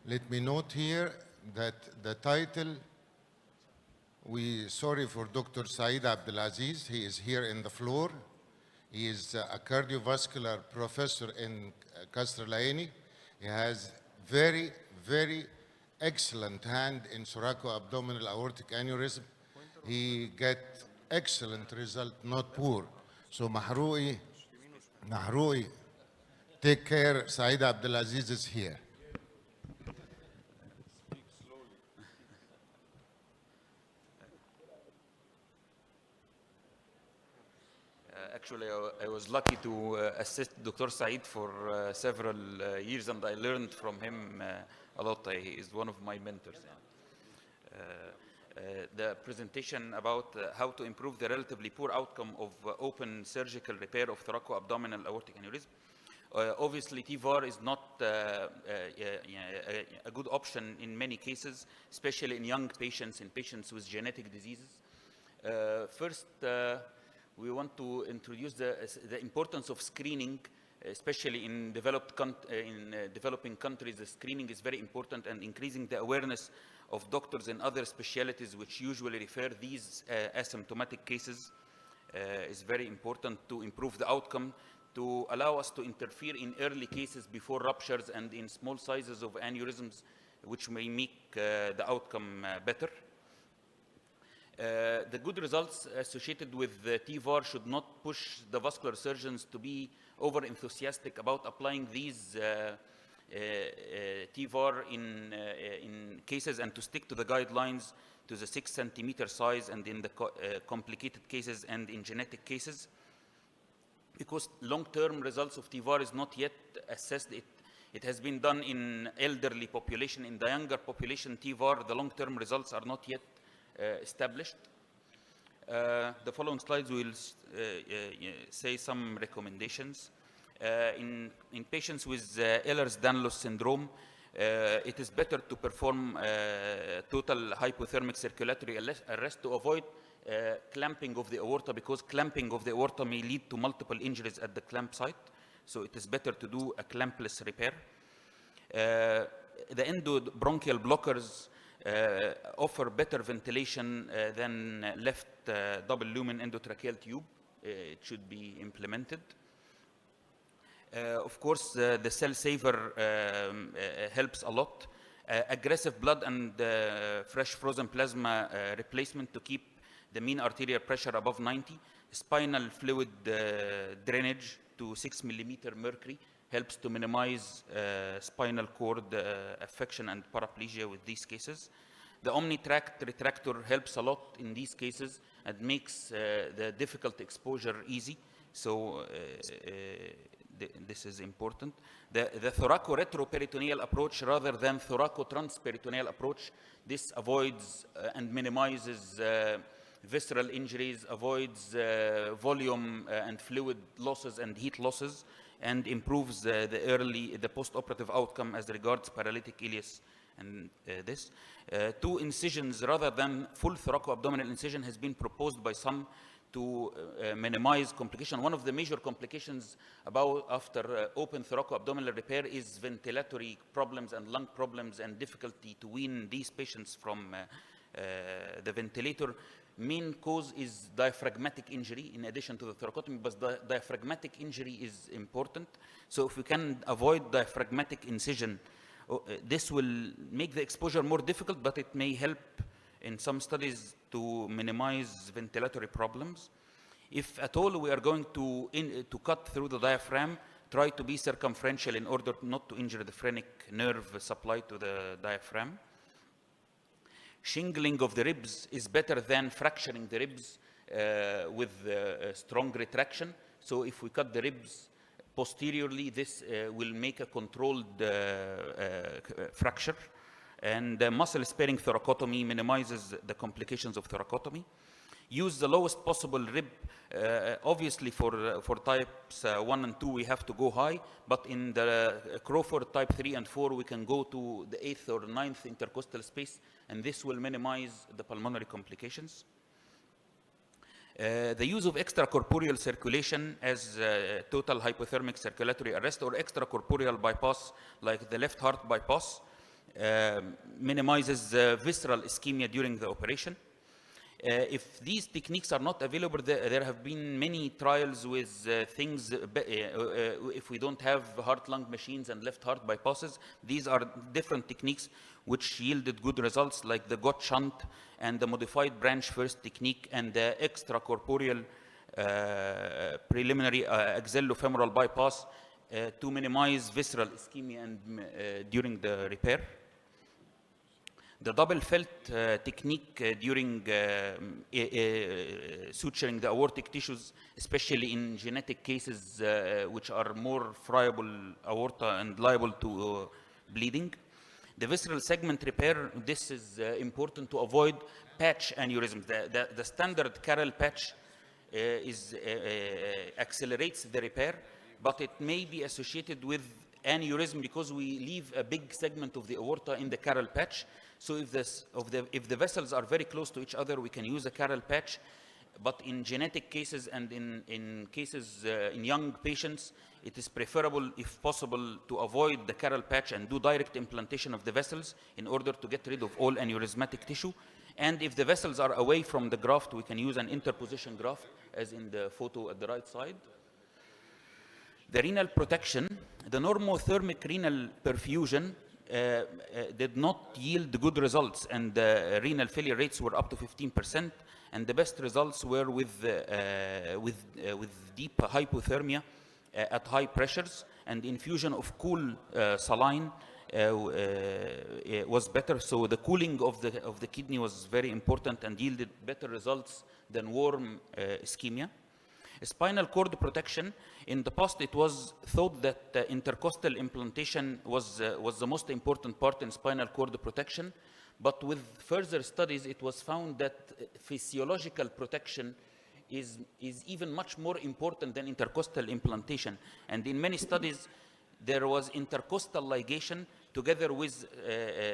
Let me note here that the title, sorry for Dr. Saeed Abdulaziz, he is here in the floor. He is a cardiovascular professor in Kasr Al-Aini. He has very, very excellent hand in thoracoabdominal aortic aneurysm. He get excellent result, not poor. So Mahrouky, take care. Saeed Abdulaziz is here. Actually, I was lucky to assist Dr. Saeed for several years, and I learned from him a lot. He is one of my mentors. The presentation about how to improve the relatively poor outcome of open surgical repair of thoracoabdominal aortic aneurysm. Obviously, TVAR is not a good option in many cases, especially in young patients, in patients with genetic diseases. First, we want to introduce the importance of screening, especially in developing countries. The screening is very important, and increasing the awareness of doctors in other specialties which usually refer these asymptomatic cases is very important to improve the outcome, to allow us to interfere in early cases before ruptures and in small sizes of aneurysms, which may make the outcome better. The good results associated with the TVAR should not push the vascular surgeons to be over-enthusiastic about applying these TVAR in cases, and to stick to the guidelines to the 6 centimeter size, and in the complicated cases and in genetic cases, because long-term results of TVAR is not yet assessed. It has been done in elderly population. In the younger population, TVAR, the long-term results are not yet established. The following slides will say some recommendations. In patients with Ehlers-Danlos syndrome, it is better to perform total hypothermic circulatory arrest to avoid clamping of the aorta, because clamping of the aorta may lead to multiple injuries at the clamp site. So it is better to do a clampless repair. The endobronchial blockers offer better ventilation than left double lumen endotracheal tube. It should be implemented. Of course, the cell saver helps a lot. Aggressive blood and fresh frozen plasma replacement to keep the mean arterial pressure above 90. Spinal fluid drainage to 6 millimeter mercury helps to minimize spinal cord affection and paraplegia with these cases. The omnitract retractor helps a lot in these cases and makes the difficult exposure easy. So this is important. The thoracoretroperitonel approach rather than thoracotransperitoneal approach, this avoids and minimizes visceral injuries, avoids volume and fluid losses and heat losses, and improves the post-operative outcome as regards paralytic ileus and this. 2 incisions rather than full thoracoabdominal incision has been proposed by some to minimize complication. One of the major complications after open thoracoabdominal repair is ventilatory problems and lung problems and difficulty to wean these patients from the ventilator. Main cause is diaphragmatic injury in addition to the thoracotomy, but the diaphragmatic injury is important. So if we can avoid diaphragmatic incision, this will make the exposure more difficult, but it may help in some studies to minimize ventilatory problems. If at all we are going to cut through the diaphragm, try to be circumferential in order not to injure the phrenic nerve supply to the diaphragm. Shingling of the ribs is better than fracturing the ribs with strong retraction. So if we cut the ribs posteriorly, this will make a controlled fracture. And muscle-sparing thoracotomy minimizes the complications of thoracotomy. Use the lowest possible rib. Obviously, for types 1 and 2, we have to go high. But in the Crawford type 3 and 4, we can go to the 8th or 9th intercostal space, and this will minimize the pulmonary complications. The use of extracorporeal circulation as total hypothermic circulatory arrest or extracorporeal bypass, like the left heart bypass, minimizes visceral ischemia during the operation. If these techniques are not available, there have been many trials with things, if we don't have heart-lung machines and left heart bypasses, these are different techniques which yielded good results, like the GOT shunt and the modified branch first technique and the extracorporeal preliminary axillofemoral bypass to minimize visceral ischemia and during the repair. The double felt technique during suturing the aortic tissues, especially in genetic cases which are more friable aorta and liable to bleeding. The visceral segment repair, this is important to avoid patch aneurysms. The standard carrel patch accelerates the repair, but it may be associated with aneurysm because we leave a big segment of the aorta in the carrel patch. So if the vessels are very close to each other, we can use a carrel patch. But in genetic cases and in cases in young patients, it is preferable, if possible, to avoid the carrel patch and do direct implantation of the vessels in order to get rid of all aneurysmatic tissue. And if the vessels are away from the graft, we can use an interposition graft, as in the photo at the right side. The renal protection, the normothermic renal perfusion did not yield good results, and the renal failure rates were up to 15%, and the best results were with deep hypothermia at high pressures, and infusion of cool saline was better. So the cooling of the kidney was very important and yielded better results than warm ischemia. Spinal cord protection, in the past it was thought that intercostal implantation was the most important part in spinal cord protection, but with further studies it was found that physiological protection is even much more important than intercostal implantation. And in many studies there was intercostal ligation together with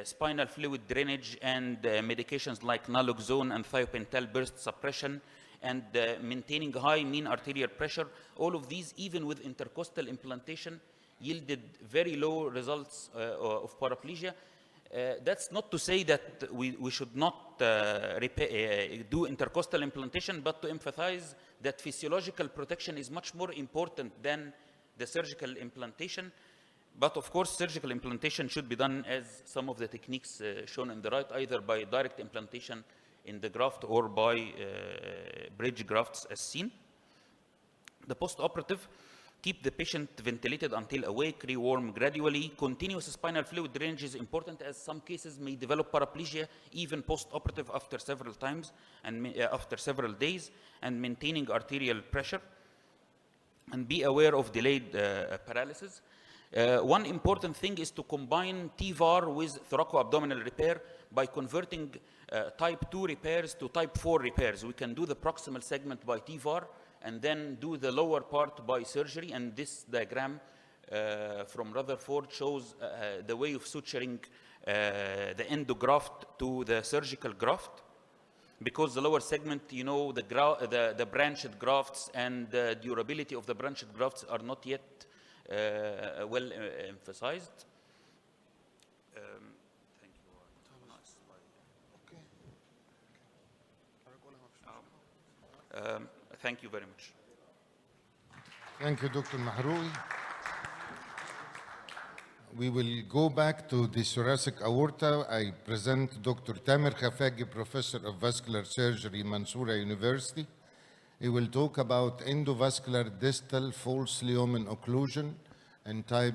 spinal fluid drainage and medications like naloxone and thiopental burst suppression, and maintaining high mean arterial pressure. All of these, even with intercostal implantation, yielded very low results of paraplegia. That's not to say that we should not do intercostal implantation, but to emphasize that physiological protection is much more important than the surgical implantation. But of course, surgical implantation should be done as some of the techniques shown in the right, either by direct implantation in the graft or by bridge grafts as seen. The postoperative, keep the patient ventilated until awake, rewarm gradually. Continuous spinal fluid drainage is important, as some cases may develop paraplegia even postoperative after several times and after several days, and maintaining arterial pressure. And be aware of delayed paralysis. One important thing is to combine TVAR with thoracoabdominal repair by converting type 2 repairs to type 4 repairs. We can do the proximal segment by TVAR and then do the lower part by surgery. And this diagram from Rutherford shows the way of suturing the endograft to the surgical graft. Because the lower segment, you know, the branched grafts and the durability of the branched grafts are not yet well emphasized. Thank you. Thank you very much. Thank you, Dr. Mahrouky. We will go back to the thoracic aorta. I present Dr. Tamer Khafagi, Professor of Vascular Surgery, Mansoura University. He will talk about endovascular distal false lumen occlusion and type